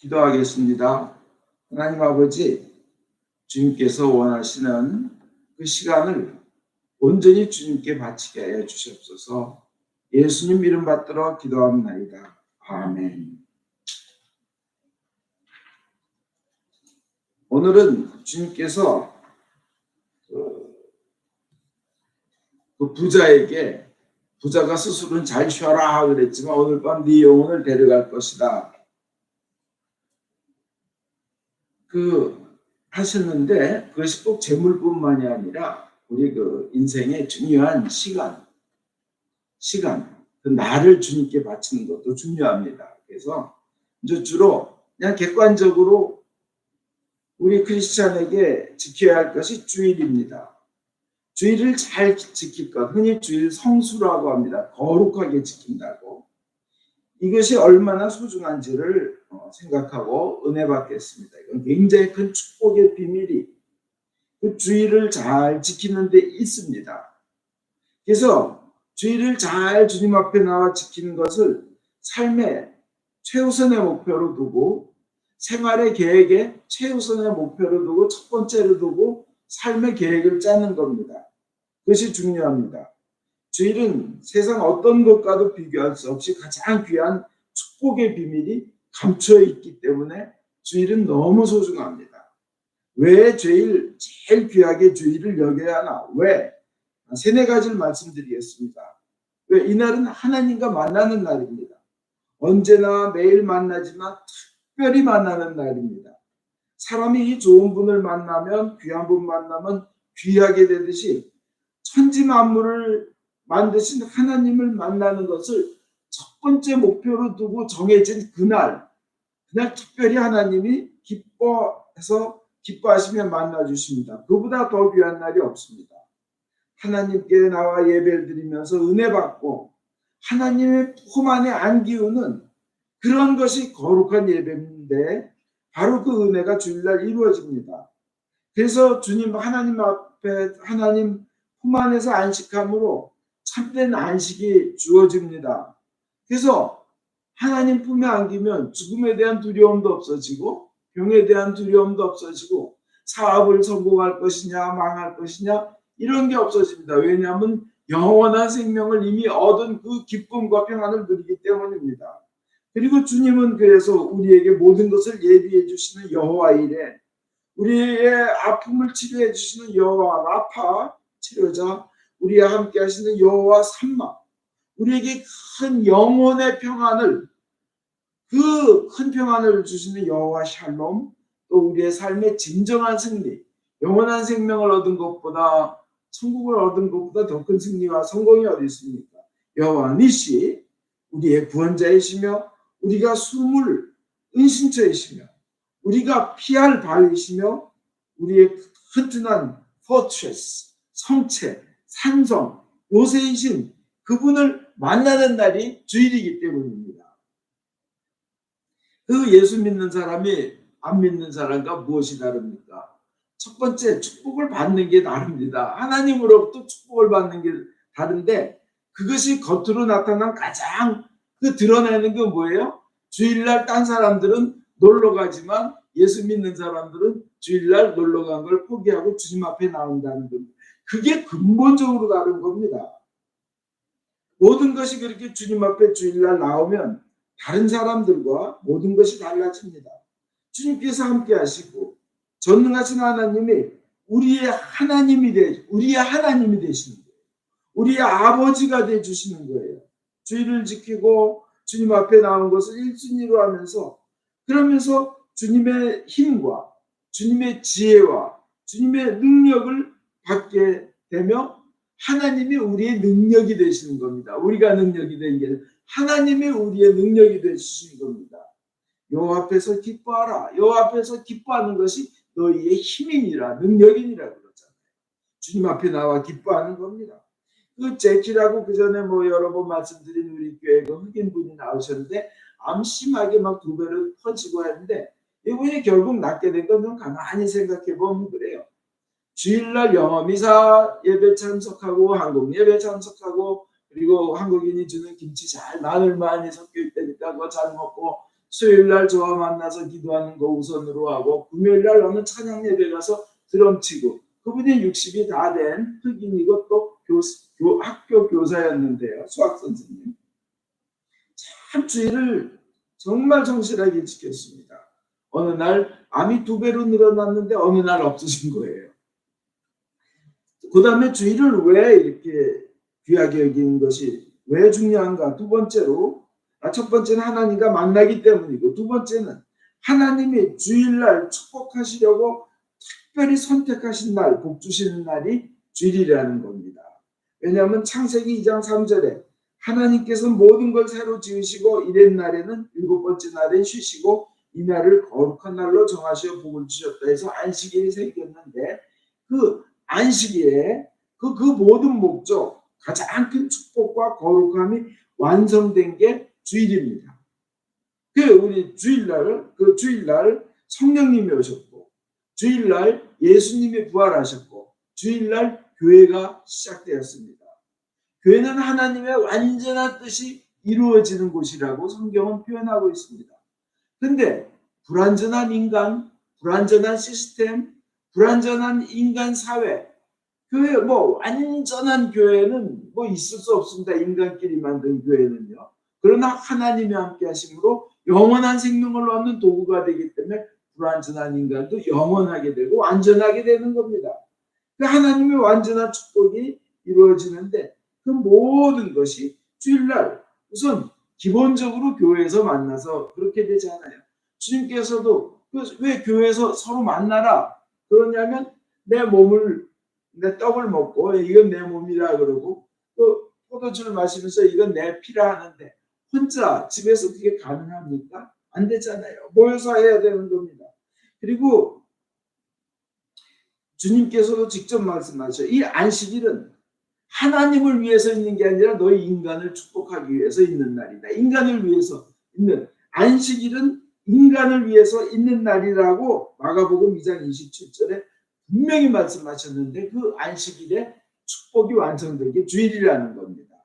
기도하겠습니다. 하나님 아버지, 주님께서 원하시는 그 시간을 온전히 주님께 바치게 하여 주시옵소서. 예수님 이름 받들어 기도합나이다. 아멘. 오늘은 주님께서 그 부자에게 부자가 스스로는 잘 쉬어라 그랬지만 오늘 밤 네 영혼을 데려갈 것이다. 하셨는데 그것이 꼭 재물뿐만이 아니라 우리 인생의 중요한 시간, 그 나를 주님께 바치는 것도 중요합니다. 그래서 이제 주로 그냥 객관적으로 우리 크리스찬에게 지켜야 할 것이 주일입니다. 주일을 잘 지킬 것, 흔히 주일 성수라고 합니다. 거룩하게 지킨다고. 이것이 얼마나 소중한지를 생각하고 은혜 받겠습니다. 이건 굉장히 큰 축복의 비밀이 그 주일을 잘 지키는 데 있습니다. 그래서 주일을 잘 주님 앞에 나와 지키는 것을 삶의 최우선의 목표로 두고 생활의 계획에 최우선의 목표로 두고 첫 번째로 두고 삶의 계획을 짜는 겁니다. 그것이 중요합니다. 주일은 세상 어떤 것과도 비교할 수 없이 가장 귀한 축복의 비밀이 감춰 있기 때문에 주일은 너무 소중합니다. 왜 제일 귀하게 주일을 여겨야 하나? 왜? 세네 가지를 말씀드리겠습니다. 왜? 이날은 하나님과 만나는 날입니다. 언제나 매일 만나지만 특별히 만나는 날입니다. 사람이 이 좋은 분을 만나면, 귀한 분 만나면 귀하게 되듯이 천지 만물을 만드신 하나님을 만나는 것을 첫 번째 목표로 두고 정해진 그날 특별히 하나님이 기뻐하시며 만나주십니다. 그보다 더 귀한 날이 없습니다. 하나님께 나와 예배를 드리면서 은혜 받고 하나님의 품 안에 안기우는 그런 것이 거룩한 예배인데 바로 그 은혜가 주일날 이루어집니다. 그래서 주님 하나님 앞에 하나님 품 안에서 안식함으로 참된 안식이 주어집니다. 그래서 하나님 품에 안기면 죽음에 대한 두려움도 없어지고 병에 대한 두려움도 없어지고 사업을 성공할 것이냐 망할 것이냐 이런 게 없어집니다. 왜냐하면 영원한 생명을 이미 얻은 그 기쁨과 평안을 누리기 때문입니다. 그리고 주님은 그래서 우리에게 모든 것을 예비해 주시는 여호와 이레, 우리의 아픔을 치료해 주시는 여호와 라파 치료자, 우리와 함께 하시는 여호와 삼마, 우리에게 큰 영혼의 평안을 그 큰 평안을 주시는 여호와 샬롬, 또 우리의 삶의 진정한 승리, 영원한 생명을 얻은 것보다 천국을 얻은 것보다 더 큰 승리와 성공이 어디 있습니까? 여호와 니시, 우리의 구원자이시며 우리가 숨을 은신처이시며 우리가 피할 바위시며 우리의 튼튼한 포트레스, 성체, 산성, 요새이신 그분을 만나는 날이 주일이기 때문입니다. 그 예수 믿는 사람이 안 믿는 사람과 무엇이 다릅니까? 첫 번째, 축복을 받는 게 다릅니다. 하나님으로부터 축복을 받는 게 다른데 그것이 겉으로 나타난 가장 드러내는 게 뭐예요? 주일날 딴 사람들은 놀러 가지만 예수 믿는 사람들은 주일날 놀러 간 걸 포기하고 주님 앞에 나온다는 겁니다. 그게 근본적으로 다른 겁니다. 모든 것이 그렇게 주님 앞에 주일날 나오면 다른 사람들과 모든 것이 달라집니다. 주님께서 함께 하시고 전능하신 하나님이 우리의 하나님이 되시는 거예요. 우리의 아버지가 되주시는 거예요. 주일을 지키고 주님 앞에 나온 것을 1순위로 하면서 그러면서 주님의 힘과 주님의 지혜와 주님의 능력을 받게 되며 하나님이 우리의 능력이 되시는 겁니다. 우리가 능력이 된 게 하나님이 우리의 능력이 되시는 겁니다. 여호와 앞에서 기뻐하라. 여호와 앞에서 기뻐하는 것이 너희의 힘이니라, 능력이니라 그러잖아요. 주님 앞에 나와 기뻐하는 겁니다. 그 제키라고 그 전에 여러 번 말씀드린 우리 교회 흑인 분이 나오셨는데 암 심하게 막 2배로 퍼지고 했는데 이분이 결국 낫게 된 건 좀 가만히 생각해 보면 그래요. 주일날 영어미사 예배 참석하고 한국 예배 참석하고 그리고 한국인이 주는 김치 잘 마늘 많이 섞여 있다니까 그거 잘 먹고 수요일 날 저와 만나서 기도하는 거 우선으로 하고 금요일 날 어느 찬양 예배 가서 드럼 치고 그분이 60이 다 된 흑인이고 또 학교 교사였는데요. 수학 선생님. 참 주일을 정말 성실하게 지켰습니다. 어느 날 암이 2배로 늘어났는데 어느 날 없어진 거예요. 그 다음에 주일을 왜 이렇게 귀하게 여기는 것이 왜 중요한가? 두 번째로 첫 번째는 하나님과 만나기 때문이고 두 번째는 하나님이 주일날 축복하시려고 특별히 선택하신 날, 복 주시는 날이 주일이라는 겁니다. 왜냐하면 창세기 2장 3절에 하나님께서 모든 걸 새로 지으시고 이른 날에는 7번째 날에 쉬시고 이 날을 거룩한 날로 정하시어 복을 주셨다 해서 안식일이 생겼는데 그 안식일에 그 모든 목적, 가장 큰 축복과 거룩함이 완성된 게 주일입니다. 우리 주일날 성령님이 오셨고, 주일날 예수님이 부활하셨고, 주일날 교회가 시작되었습니다. 교회는 하나님의 완전한 뜻이 이루어지는 곳이라고 성경은 표현하고 있습니다. 근데 불완전한 인간, 불완전한 시스템, 불완전한 인간 사회, 교회 완전한 교회는 있을 수 없습니다. 인간끼리 만든 교회는요. 그러나 하나님이 함께 하심으로 영원한 생명을 얻는 도구가 되기 때문에 불완전한 인간도 영원하게 되고 완전하게 되는 겁니다. 하나님의 완전한 축복이 이루어지는데 그 모든 것이 주일날 우선 기본적으로 교회에서 만나서 그렇게 되지 않아요. 주님께서도 왜 교회에서 서로 만나라 그러냐면 내 떡을 먹고 이건 내 몸이라 그러고 또 포도주를 마시면서 이건 내 피라 하는데 혼자 집에서 그게 가능합니까? 안 되잖아요. 모여서 해야 되는 겁니다. 그리고 주님께서도 직접 말씀하셔요. 이 안식일은 하나님을 위해서 있는 게 아니라 너희 인간을 축복하기 위해서 있는 날이다. 인간을 위해서 있는 안식일은 인간을 위해서 있는 날이라고 마가복음 2장 27절에 분명히 말씀하셨는데 그 안식일에 축복이 완성된 게 주일이라는 겁니다.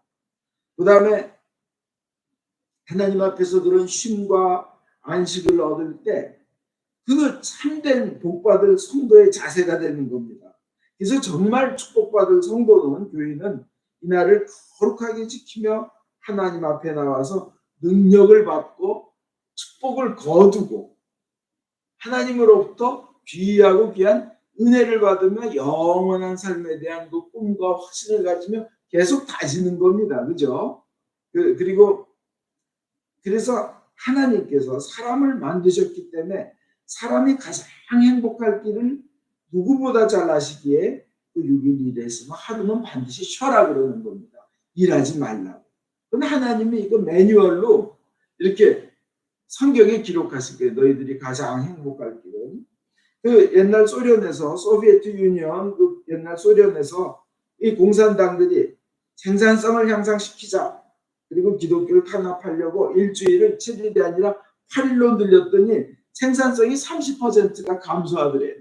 그 다음에 하나님 앞에서 그런 쉼과 안식을 얻을 때 그 참된 복받을 성도의 자세가 되는 겁니다. 그래서 정말 축복받을 성도는 교인은 이날을 거룩하게 지키며 하나님 앞에 나와서 능력을 받고 축복을 거두고 하나님으로부터 귀하고 귀한 은혜를 받으며 영원한 삶에 대한 그 꿈과 확신을 가지며 계속 다지는 겁니다. 그죠? 그래서 하나님께서 사람을 만드셨기 때문에 사람이 가장 행복할 길을 누구보다 잘 아시기에 그 6일 일했으면 하루는 반드시 쉬어라 그러는 겁니다. 일하지 말라고. 그런데 하나님이 이거 매뉴얼로 이렇게 성경에 기록하신 거예요. 너희들이 가장 행복할 길은. 옛날 소련에서 소비에트 유니언 옛날 소련에서 이 공산당들이 생산성을 향상시키자 그리고 기독교를 탄압하려고 일주일을 7일이 아니라 8일로 늘렸더니 생산성이 30%가 감소하더래요.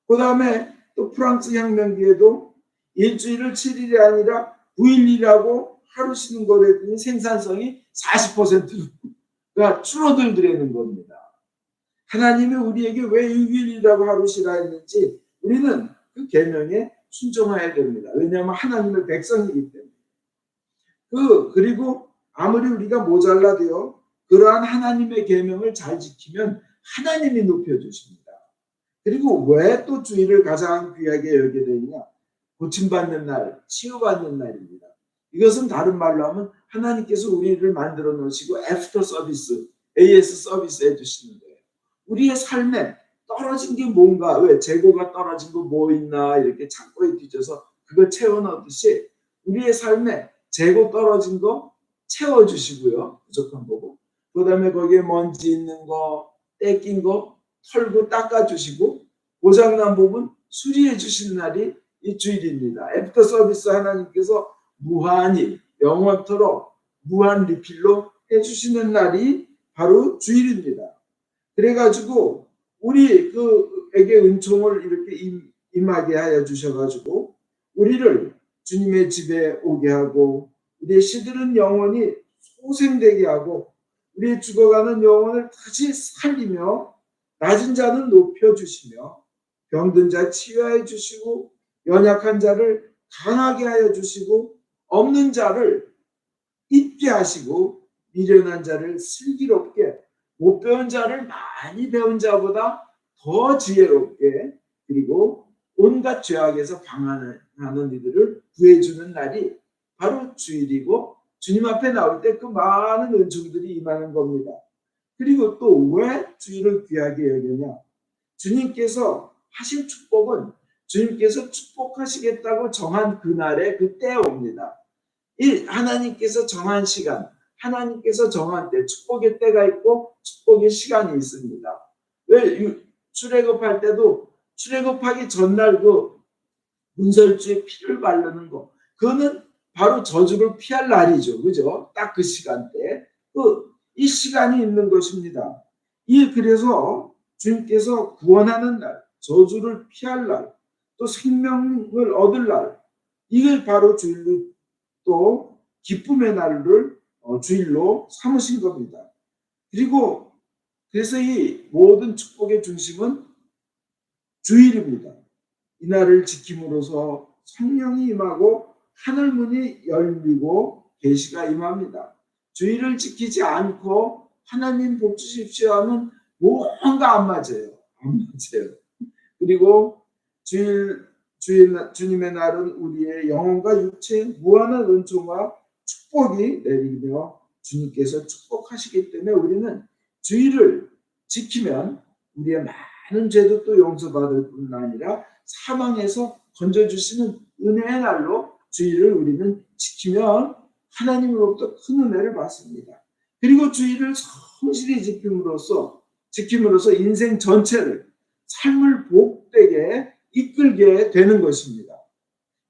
그 다음에 또 프랑스 혁명기에도 일주일을 7일이 아니라 9일이라고 하루 쉬는 거랬더니 생산성이 40%가 줄어들더라는 겁니다. 하나님이 우리에게 왜 6일이라고 하루 쉬라 했는지 우리는 그 계명에 순종해야 됩니다. 왜냐하면 하나님의 백성이기 때문에. 그리고 아무리 우리가 모자라도요. 그러한 하나님의 계명을 잘 지키면 하나님이 높여주십니다. 그리고 왜 또 주일을 가장 귀하게 여기게 되느냐? 고침받는 날, 치유받는 날입니다. 이것은 다른 말로 하면 하나님께서 우리를 만들어 놓으시고 애프터 서비스, AS 서비스 해주시는 거예요. 우리의 삶에 떨어진 게 뭔가, 왜 재고가 떨어진 거 뭐 있나 이렇게 창고에 뒤져서 그거 채워 넣듯이 우리의 삶에 재고 떨어진 거 채워주시고요. 부족한 거고. 그 다음에 거기에 먼지 있는 거, 떼낀 거 털고 닦아주시고 고장난 부분 수리해 주신 날이 이 주일입니다. 애프터 서비스 하나님께서 무한히 영원토록 무한 리필로 해주시는 날이 바로 주일입니다. 그래가지고 우리에게 은총을 이렇게 임하게 하여 주셔가지고 우리를 주님의 집에 오게 하고 우리의 시들은 영혼이 소생되게 하고 우리의 죽어가는 영혼을 다시 살리며 낮은 자는 높여주시며 병든 자 치유하여 주시고 연약한 자를 강하게 하여 주시고 없는 자를 있게 하시고 미련한 자를 슬기롭게 못 배운 자를 많이 배운 자보다 더 지혜롭게 그리고 온갖 죄악에서 방황하는 이들을 구해주는 날이 바로 주일이고 주님 앞에 나올 때 그 많은 은총들이 임하는 겁니다. 그리고 또 왜 주일을 귀하게 여기냐? 주님께서 하신 축복은 주님께서 축복하시겠다고 정한 그날에 그 때에 옵니다. 이 하나님께서 정한 시간, 하나님께서 정한 때, 축복의 때가 있고 축복의 시간이 있습니다. 왜 출애굽할 때도 출애굽하기 전날 그 문설주에 피를 바르는 거, 그거는 바로 저주를 피할 날이죠, 그죠? 딱 그 시간대, 이 시간이 있는 것입니다. 그래서 주님께서 구원하는 날, 저주를 피할 날, 또 생명을 얻을 날, 이걸 바로 주일로 또 기쁨의 날을 주일로 삼으신 겁니다. 그리고 그래서 이 모든 축복의 중심은 주일입니다. 이 날을 지킴으로써 성령이 임하고 하늘문이 열리고 계시가 임합니다. 주일을 지키지 않고 하나님 복 주십시오 하면 뭔가 안 맞아요. 안 맞아요. 그리고 주님의 날은 우리의 영혼과 육체에 무한한 은총과 축복이 내리며 주님께서 축복하시기 때문에 우리는 주일을 지키면 우리의 많은 죄도 또 용서받을 뿐 아니라 사망에서 건져주시는 은혜의 날로 주일을 우리는 지키면 하나님으로부터 큰 은혜를 받습니다. 그리고 주일을 성실히 지킴으로써 인생 전체를 삶을 복되게 이끌게 되는 것입니다.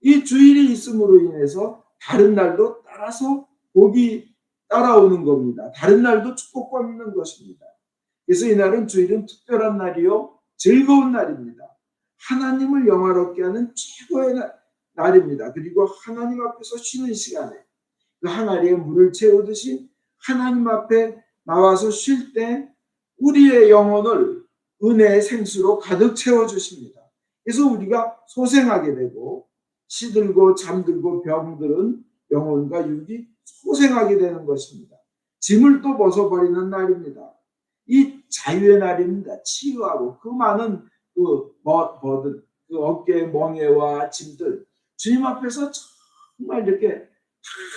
이 주일이 있음으로 인해서 다른 날도 따라서 복이 따라오는 겁니다. 다른 날도 축복받는 것입니다. 그래서 이 날은 주일은 특별한 날이요 즐거운 날입니다. 하나님을 영화롭게 하는 최고의 날입니다. 그리고 하나님 앞에서 쉬는 시간에 그 항아리에 물을 채우듯이 하나님 앞에 나와서 쉴 때 우리의 영혼을 은혜의 생수로 가득 채워주십니다. 그래서 우리가 소생하게 되고 시들고 잠들고 병들은 영혼과 육이 소생하게 되는 것입니다. 짐을 또 벗어버리는 날입니다. 이 자유의 날입니다. 치유하고 그 많은 그 어깨의 멍에와 짐들 주님 앞에서 정말 이렇게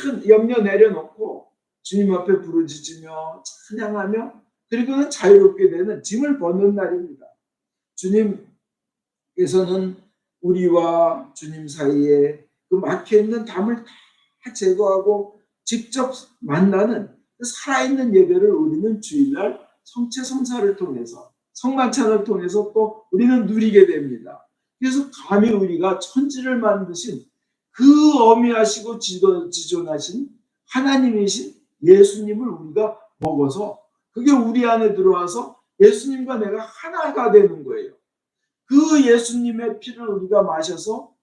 큰 염려 내려놓고 주님 앞에 부르짖으며 찬양하며 그리고는 자유롭게 되는 짐을 벗는 날입니다. 주님께서는 우리와 주님 사이에 그 막혀있는 담을 다 제거하고 직접 만나는 그 살아있는 예배를 우리는 주일날 성체성사를 통해서 성만찬을 통해서 또 우리는 누리게 됩니다. 그래서 감히 우리가 천지를 만드신 그 어미하시고 지존하신 하나님이신 예수님을 우리가 먹어서 그게 우리 안에 들어와서 예수님과 내가 하나가 되는 거예요. 그 예수님의 피를 우리가 마셔서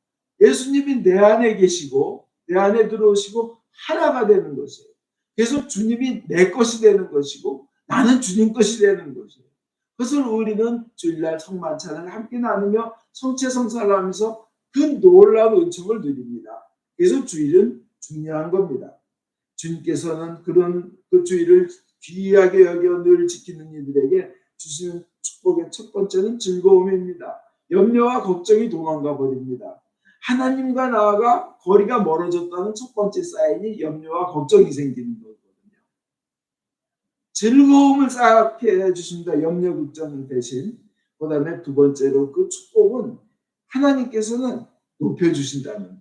예수님이 내 안에 계시고 내 안에 들어오시고 하나가 되는 것이에요. 그래서 주님이 내 것이 되는 것이고 나는 주님 것이 되는 것이에요. 그래서 우리는 주일날 성만찬을 함께 나누며 성체성사를 하면서 그 놀라운 은총을 누립니다. 그래서 주일은 중요한 겁니다. 주님께서는 그 주일을 귀하게 여겨 늘 지키는 이들에게 주시는 축복의 첫 번째는 즐거움입니다. 염려와 걱정이 도망가 버립니다. 하나님과 나아가 거리가 멀어졌다는 첫 번째 사인이 염려와 걱정이 생기는 거거든요. 즐거움을 쌓게 해주십니다. 염려 걱정 대신. 그 다음에 두 번째로 그 축복은 하나님께서는 높여주신다는 거예요.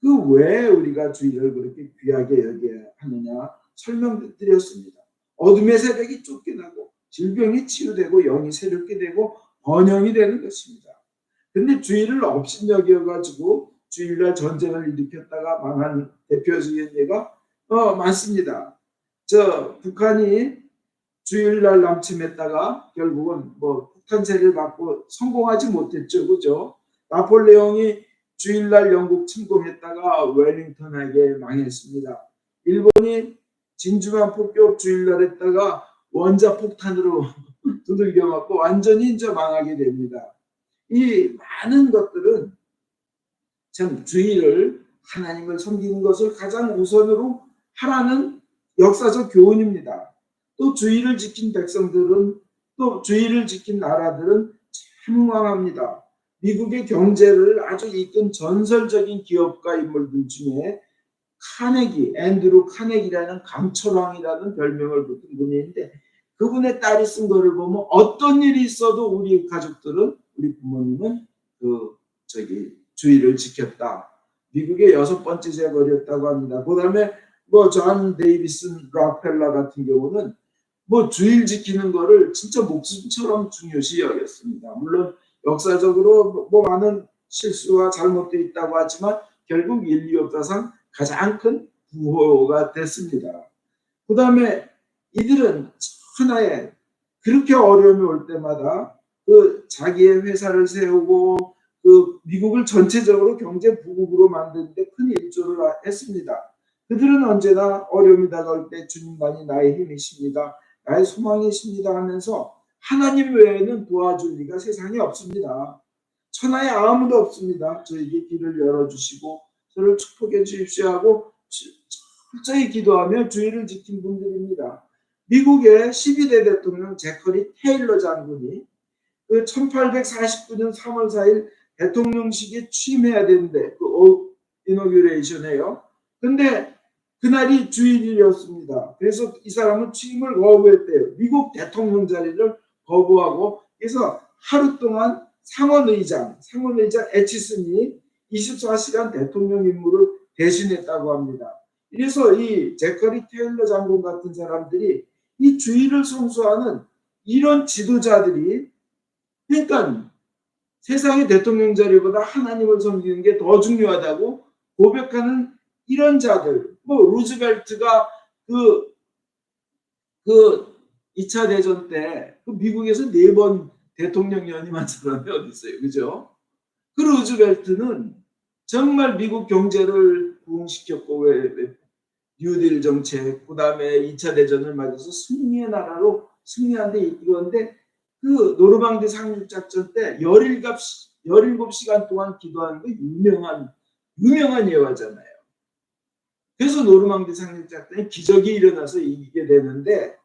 그 왜 우리가 주일을 그렇게 귀하게 여겨야 하느냐 설명드렸습니다. 어둠의 세력이 쫓겨나고 질병이 치유되고 영이 새롭게 되고 번영이 되는 것입니다. 그런데 주일을 업신여겨가지고 주일날 전쟁을 일으켰다가 망한 대표적인 예가 많습니다. 북한이 주일날 남침했다가 결국은 폭탄세를 받고 성공하지 못했죠, 그죠? 나폴레옹이 주일날 영국 침공했다가 웰링턴에게 망했습니다. 일본이 진주만 폭격 주일날 했다가 원자폭탄으로 두들겨 맞고 완전히 이제 망하게 됩니다. 이 많은 것들은 참 주의를 하나님을 섬기는 것을 가장 우선으로 하라는 역사적 교훈입니다. 또 주의를 지킨 백성들은 또 주의를 지킨 나라들은 참 흥왕합니다. 미국의 경제를 아주 이끈 전설적인 기업가 인물들 중에 앤드루 카네기라는 강철왕이라는 별명을 붙은 분이 있는데 그분의 딸이 쓴 거를 보면 어떤 일이 있어도 우리 가족들은 우리 부모님은 주의를 지켰다. 미국의 6번째 재벌이었다고 합니다. 그다음에 존 데이비슨 락펠러 같은 경우는 주일 지키는 거를 진짜 목숨처럼 중요시 여겼습니다. 물론 역사적으로 많은 실수와 잘못도 있다고 하지만 결국 인류 역사상 가장 큰 부호가 됐습니다. 그 다음에 이들은 하나의 그렇게 어려움이 올 때마다 자기의 회사를 세우고 미국을 전체적으로 경제 부국으로 만드는데 큰 일조를 했습니다. 그들은 언제나 어려움이 다가올 때 주님만이 나의 힘이십니다. 나의 소망이십니다 하면서 하나님 외에는 도와줄 리가 세상에 없습니다. 천하에 아무도 없습니다. 저에게 길을 열어주시고 저를 축복해 주십시오 하고 철저히 기도하며 주의를 지킨 분들입니다. 미국의 12대 대통령 제커리 테일러 장군이 1849년 3월 4일 대통령식에 취임해야 되는데 이노규레이션이에요. 근데 그날이 주일이었습니다. 그래서 이 사람은 취임을 거부했대요. 미국 대통령 자리를 거부하고 그래서 하루 동안 상원의장 애치슨이 24시간 대통령 임무를 대신했다고 합니다. 그래서 이 제커리 테일러 장군 같은 사람들이 이 주의를 성수하는 이런 지도자들이 그러니까 세상의 대통령 자리보다 하나님을 섬기는 게 더 중요하다고 고백하는 이런 자들, 루즈벨트가 그 2차 대전 때 미국에서 4번 대통령 연임한 사람이 어디 있어요, 그죠? 그 루즈벨트는 정말 미국 경제를 부흥시켰고 뉴딜 정책, 그다음에 2차 대전을 맞아서 승리의 나라로 승리하는데 이건데 노르망디 상륙작전 때 17시간 동안 기도하는 거 유명한 예화잖아요. 그래서 노르망디 상륙작전에 기적이 일어나서 이기게 되는데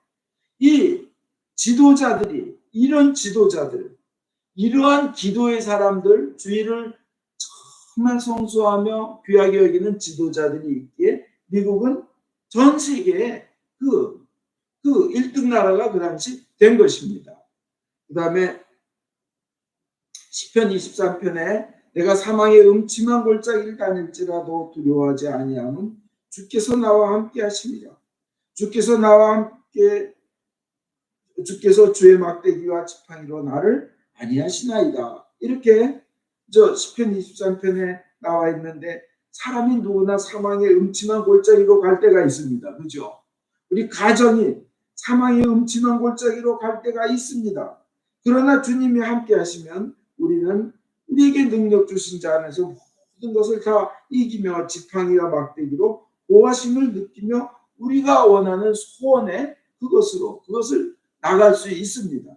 이 지도자들이 이러한 기도의 사람들, 주의를 정말 성수하며 귀하게 여기는 지도자들이 있기에 미국은 전 세계에 1등 나라가 그 당시 된 것입니다. 그 다음에 시편 23편에 내가 사망의 음침한 골짜기를 다닐지라도 두려워하지 아니함은 주께서 나와 함께 하십니다. 주께서 주의 막대기와 지팡이로 나를 안위하시나이다. 이렇게 시편 23편에 나와 있는데 사람이 누구나 사망의 음침한 골짜기로 갈 때가 있습니다. 그죠? 우리 가정이 사망의 음침한 골짜기로 갈 때가 있습니다. 그러나 주님이 함께 하시면 우리는 우리에게 능력 주신 자 안에서 모든 것을 다 이기며 지팡이와 막대기로 보호하심을 느끼며 우리가 원하는 소원에 그것을 나갈 수 있습니다.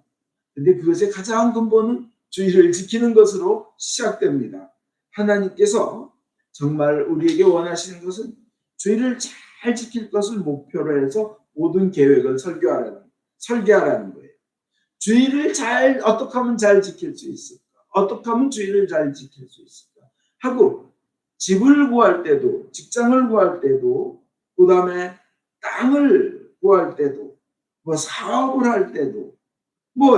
근데 그것의 가장 근본은 주의를 지키는 것으로 시작됩니다. 하나님께서 정말 우리에게 원하시는 것은 주의를 잘 지킬 것을 목표로 해서 모든 계획을 설계하라는 거예요. 주의를 어떻게 하면 잘 지킬 수 있을까? 어떻게 하면 주의를 잘 지킬 수 있을까? 하고 집을 구할 때도, 직장을 구할 때도, 그 다음에 땅을 구할 때도, 사업을 할 때도,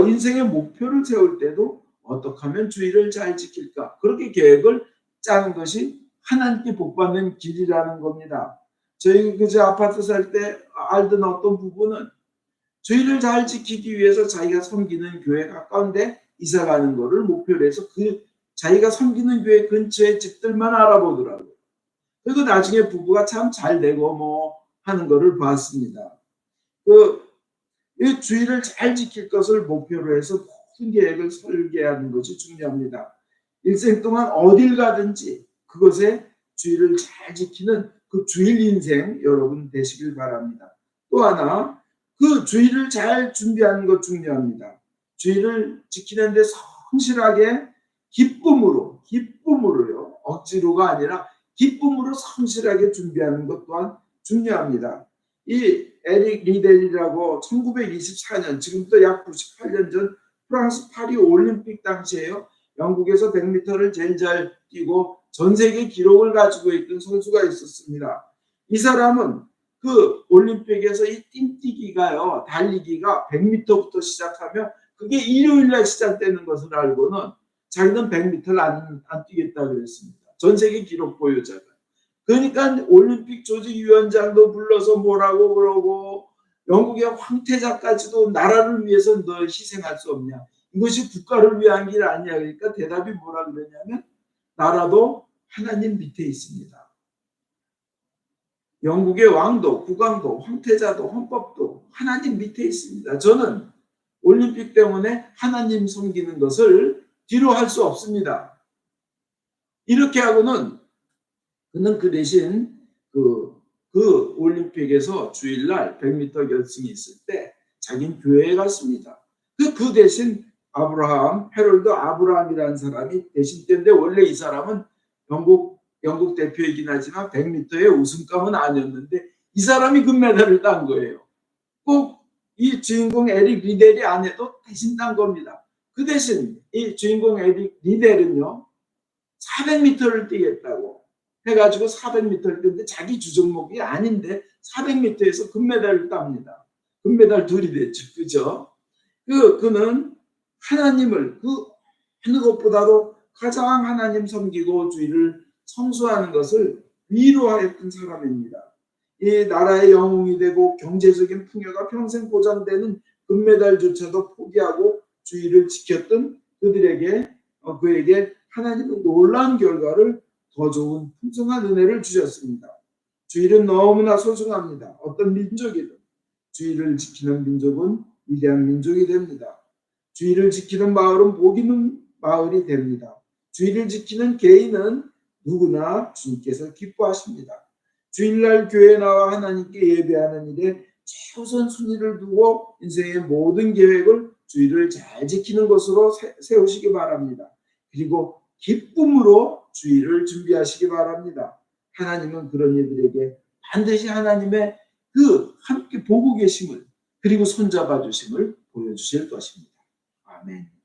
인생의 목표를 세울 때도 어떻게 하면 주의를 잘 지킬까? 그렇게 계획을 짜는 것이 하나님께 복받는 길이라는 겁니다. 저희 그저 아파트 살 때 알던 어떤 부부는 주의를 잘 지키기 위해서 자기가 섬기는 교회 가까운데 이사 가는 거를 목표로 해서 자기가 섬기는 교회 근처의 집들만 알아보더라고요. 그리고 나중에 부부가 참 잘 되고 하는 거를 봤습니다. 이 주의를 잘 지킬 것을 목표로 해서 모든 계획을 설계하는 것이 중요합니다. 일생 동안 어딜 가든지 그것에 주의를 잘 지키는 그 주일 인생 여러분 되시길 바랍니다. 또 하나, 그 주의를 잘 준비하는 것 중요합니다. 주의를 지키는데 성실하게 기쁨으로요. 억지로가 아니라 기쁨으로 성실하게 준비하는 것 또한 중요합니다. 이 에릭 리델이라고 1924년, 지금부터 약 98년 전 프랑스 파리 올림픽 당시에요. 영국에서 100m를 제일 잘 뛰고 전 세계 기록을 가지고 있던 선수가 있었습니다. 이 사람은 그 올림픽에서 이 띵뛰기가요, 달리기가 100m부터 시작하면 그게 일요일날 시작되는 것을 알고는 자기는 100m를 안 뛰겠다 그랬습니다. 전 세계 기록 보유자가. 그러니까 올림픽 조직위원장도 불러서 뭐라고 그러고 영국의 황태자까지도 나라를 위해서 너 희생할 수 없냐. 이것이 국가를 위한 길 아니냐. 그러니까 대답이 뭐라 그러냐면 나라도 하나님 밑에 있습니다. 영국의 왕도, 국왕도, 황태자도, 헌법도 하나님 밑에 있습니다. 저는 올림픽 때문에 하나님 섬기는 것을 뒤로 할 수 없습니다. 이렇게 하고는 그는 그 대신 그 올림픽에서 주일날 100m 결승이 있을 때 자기는 교회에 갔습니다. 그 대신 헤럴드 아브라함이라는 사람이 대신 뛰는데 원래 이 사람은 영국 대표이긴 하지만 100m의 우승감은 아니었는데 이 사람이 금메달을 딴 거예요. 꼭 이 주인공 에릭 리델이 안 해도 대신 딴 겁니다. 그 대신 이 주인공 에릭 리델은요 400m를 뛰겠다고 해가지고 400m를 뛰는데 자기 주종목이 아닌데 400m에서 금메달을 땁니다. 금메달 둘이 됐죠. 그죠? 그는 하나님을 그 어느 것보다도 가장 하나님 섬기고 주의를 성수하는 것을 위로하였던 사람입니다. 이 나라의 영웅이 되고 경제적인 풍요가 평생 보장되는 금메달조차도 포기하고 주의를 지켰던 그에게 하나님은 놀라운 결과를 더 좋은 풍성한 은혜를 주셨습니다. 주의는 너무나 소중합니다. 어떤 민족이든 주의를 지키는 민족은 위대한 민족이 됩니다. 주의를 지키는 마을은 복 있는 마을이 됩니다. 주의를 지키는 개인은 누구나 주님께서 기뻐하십니다. 주일날 교회에 나와 하나님께 예배하는 일에 최우선 순위를 두고 인생의 모든 계획을 주의를 잘 지키는 것으로 세우시기 바랍니다. 그리고 기쁨으로 주의를 준비하시기 바랍니다. 하나님은 그런 이들에게 반드시 하나님의 그 함께 보고 계심을 그리고 손잡아 주심을 보여주실 것입니다. 아멘.